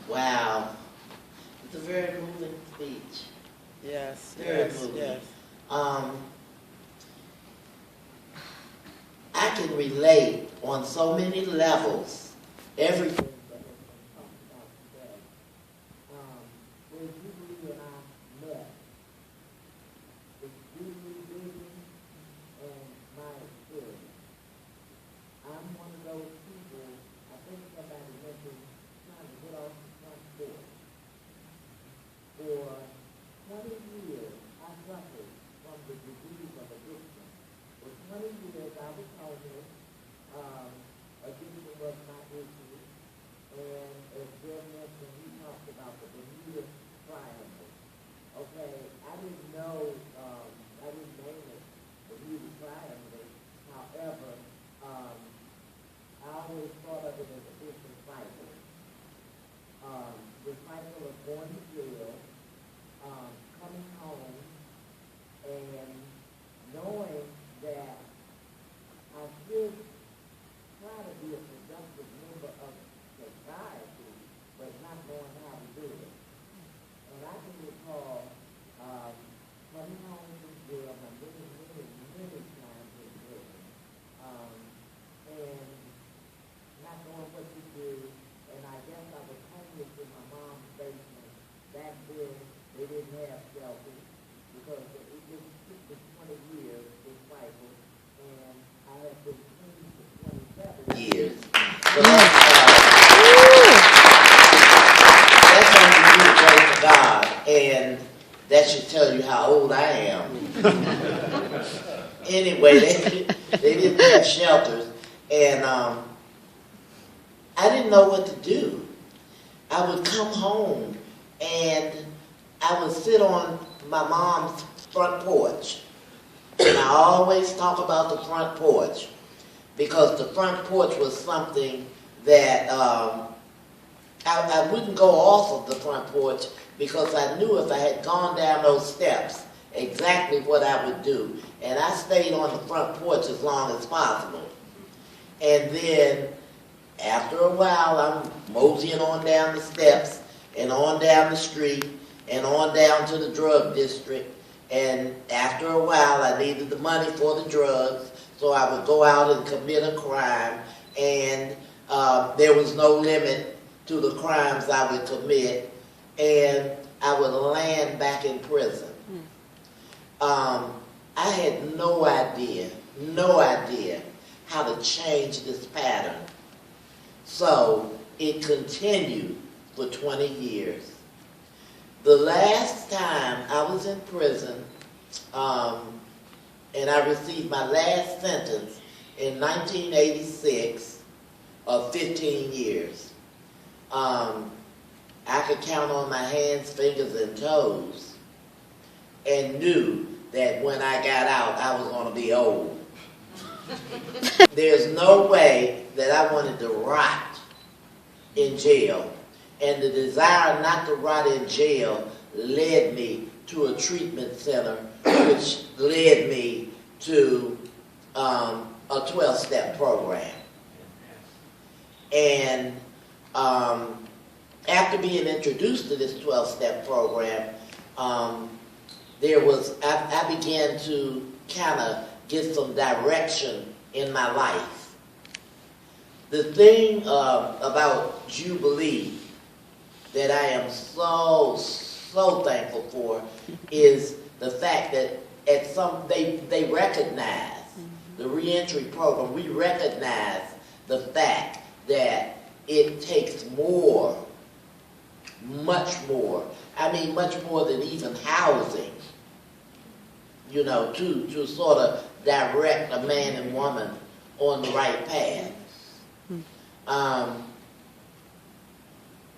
Wow. It's a very moving speech. Yes, Very yes, moving. yes. I can relate on so many levels. Everything that has been talked about today. When Jubilee and I met, it's Jubilee vision and my experience. I'm one of those people, I think somebody mentioned trying to get off the front porch. For 20 years, I suffered from the disease of addiction. For 20 years, I was homeless. Addiction was my issue. And as Bill mentioned, he talked about the Bermuda Triangle. Okay, I didn't know, I didn't name it Bermuda Triangle. However, I always thought of it as a vicious cycle. The cycle of going to jail, coming home, and knowing that I should try to be a productive member of society, but not knowing how to do it. And I can recall coming home from jail many times in prison, and not knowing what to do. And I guess I was homeless in my mom's basement. Back then, they didn't have shelters because it just took me 20 years to cycle, and I have been clean for 27 years. So that's only due to the grace of God, and that should tell you how old I am. Anyway, they didn't have shelters, and I didn't know what to do. I would come home and I would sit on my mom's front porch. And I always talk about the front porch because the front porch was something that I wouldn't go off of the front porch because I knew if I had gone down those steps exactly what I would do. And I stayed on the front porch as long as possible. And then after a while, I'm moseying on down the steps and on down the street and on down to the drug district. And after a while, I needed the money for the drugs, so I would go out and commit a crime. And there was no limit to the crimes I would commit, and I would land back in prison. I had no idea how to change this pattern. So it continued for 20 years. The last time I was in prison, and I received my last sentence in 1986 of 15 years. I could count on my hands, fingers, and toes, and knew that when I got out, I was going to be old. There's no way that I wanted to rot in jail. And the desire not to rot in jail led me to a treatment center, which led me to a 12-step program. And after being introduced to this 12-step program, I began to kind of get some direction in my life. The thing about Jubilee that I am so thankful for is the fact that they recognize the reentry program. We recognize the fact that it takes more, much more. I mean, much more than even housing, to sort of direct a man and woman on the right path.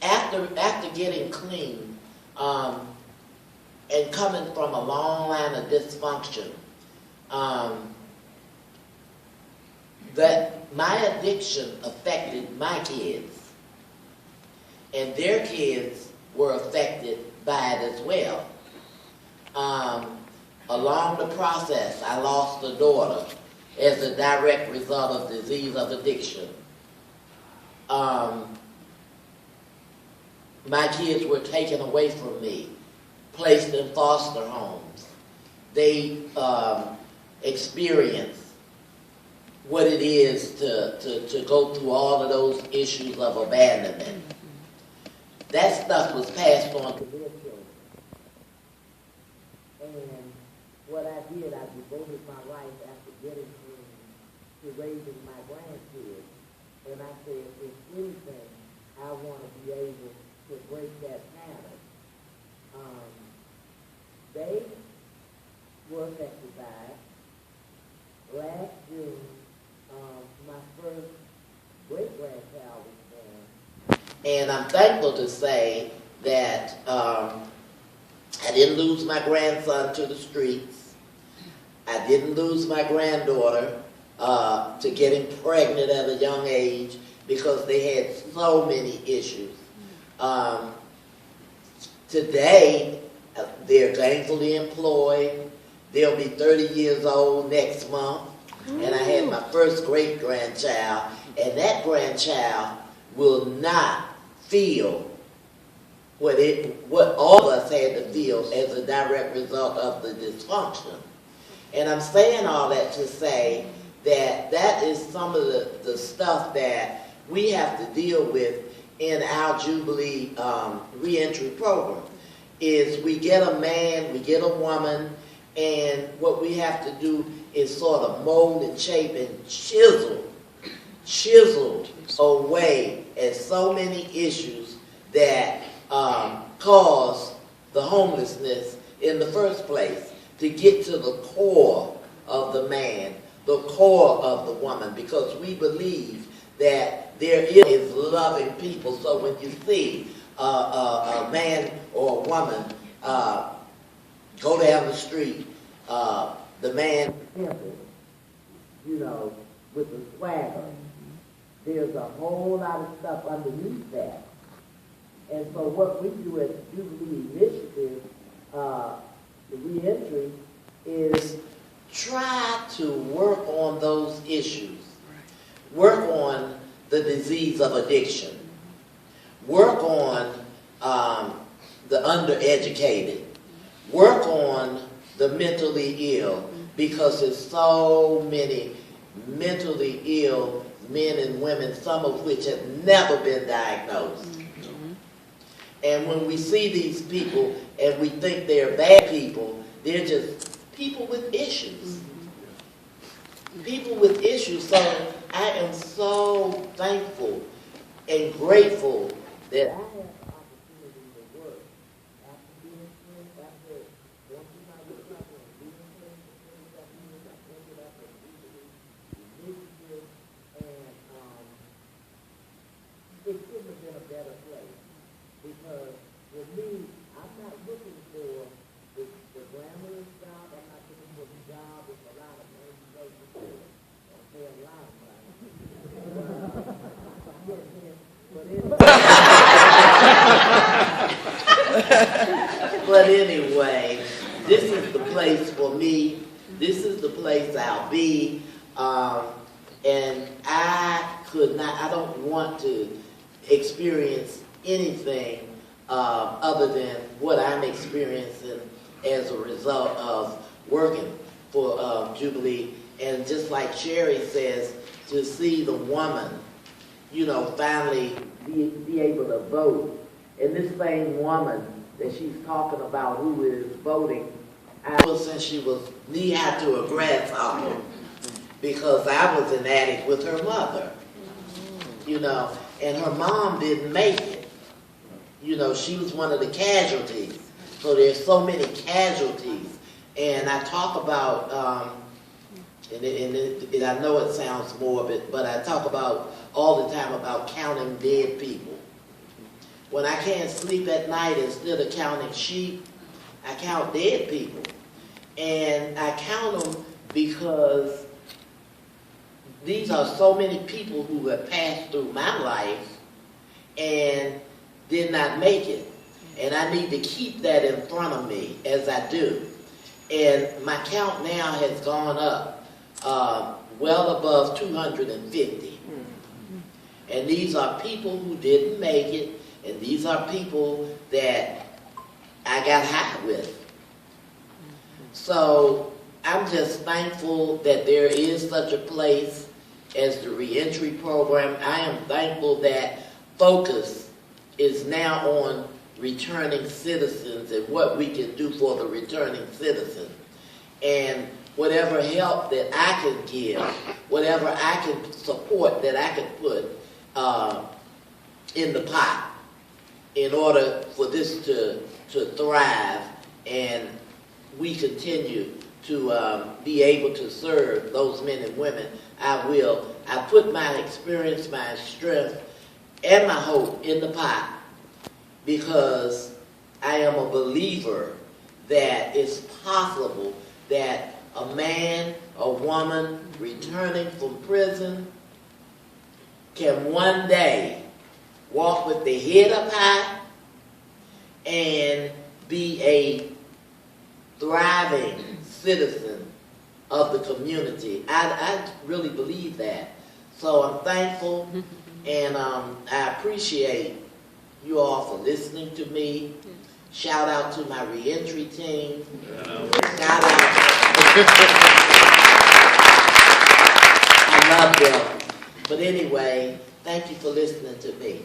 After getting clean and coming from a long line of dysfunction, that my addiction affected my kids, and their kids were affected by it as well. Along the process, I lost a daughter as a direct result of disease of addiction. my kids were taken away from me, placed in foster homes. They experienced what it is to go through all of those issues of abandonment. That stuff was passed on to their children. And what I did, I devoted my life after getting to raising my grandkids. And I said, if anything, I want to be able to break that pattern. They were affected by it. Last June, my first great-grandchild was born. And I'm thankful to say that I didn't lose my grandson to the streets. I didn't lose my granddaughter to getting pregnant at a young age because they had so many issues. Today, they're gainfully employed. They'll be 30 years old next month. And I had my first great-grandchild, and that grandchild will not feel what all of us had to feel as a direct result of the dysfunction. And I'm saying all that to say that that is some of the stuff that we have to deal with in our Jubilee reentry program. Is we get a man, we get a woman, and what we have to do is sort of mold and shape and chisel away at so many issues that cause the homelessness in the first place, to get to the core of the man, the core of the woman, because we believe that there is loving people. So when you see a man or a woman go down the street, the man, you know, with the swagger, there's a whole lot of stuff underneath that. And so what we do at the Jubilee Initiative, the reentry, is try to work on those issues. Work on the disease of addiction. Work on the undereducated. Work on the mentally ill, because there's so many mentally ill men and women, some of which have never been diagnosed. And when we see these people and we think they're bad people, they're just people with issues. People with issues. So I am so thankful and grateful that I have the opportunity to work after being friends, after going through my recovery and being friends with things that we ended up at Jubilee Initiative, and it couldn't have been a better place. Because for me, I'm not looking for the glamorous job. I'm not looking for the job with a lot of money. I'll pay a lot of money. But anyway, this is the place for me. This is the place I'll be. And I don't want to experience anything other than what I'm experiencing as a result of working for Jubilee. And just like Sherry says, to see the woman, you know, finally be able to vote. And this same woman that she's talking about who is voting, since she was knee-high to a grasshopper, because I was an addict with her mother, you know, and her mom didn't make it. You know, she was one of the casualties. So there's so many casualties. And I talk about, and I know it sounds morbid, but I talk about all the time about counting dead people. When I can't sleep at night, instead of counting sheep, I count dead people. And I count them because these are so many people who have passed through my life and did not make it. And I need to keep that in front of me as I do. And my count now has gone up well above 250. And these are people who didn't make it. And these are people that I got high with. So I'm just thankful that there is such a place as the reentry program. I am thankful that focus is now on returning citizens and what we can do for the returning citizen. And whatever help that I can give, whatever I can support that I can put in the pot in order for this to thrive and we continue to be able to serve those men and women, I will. I put my experience, my strength, and my hope in the pot because I am a believer that it's possible that a man or woman returning from prison can one day walk with their head up high and be a thriving citizen of the community. I really believe that. So I'm thankful and I appreciate you all for listening to me. Shout out to my reentry team. Shout out. I love them. But anyway, thank you for listening to me.